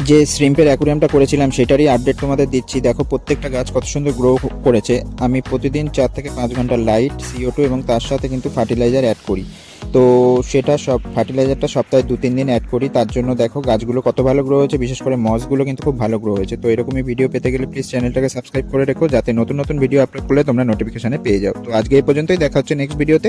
যে শ্রিম্পের অ্যাকুরিয়ামটা করেছিলাম সেটারই আপডেট তোমাদের দিচ্ছি। দেখো প্রত্যেকটা গাছ কত সুন্দর গ্রো করেছে। আমি প্রতিদিন 4 থেকে 5 ঘন্টা লাইট, CO2 এবং তার সাথে কিন্তু ফার্টিলাইজার অ্যাড করি। তো সেটা সব ফার্টিলাইজারটা সপ্তাহে 2-3 দিন অ্যাড করি। তার জন্য দেখো গাছগুলো কত ভালো গ্রো হয়েছে, বিশেষ করে মসগুলো কিন্তু খুব ভালো গ্রো হয়েছে। তো এরকমই ভিডিও পেতে গেলে প্লিজ চ্যানেলটাকে সাবস্ক্রাইব করে রেখো, যাতে নতুন নতুন ভিডিও আপলোড করলে তোমরা নোটিফিকেশনে পেয়ে যাও। তো আজকে এই পর্যন্তই, দেখা হচ্ছে নেক্সট ভিডিওতে।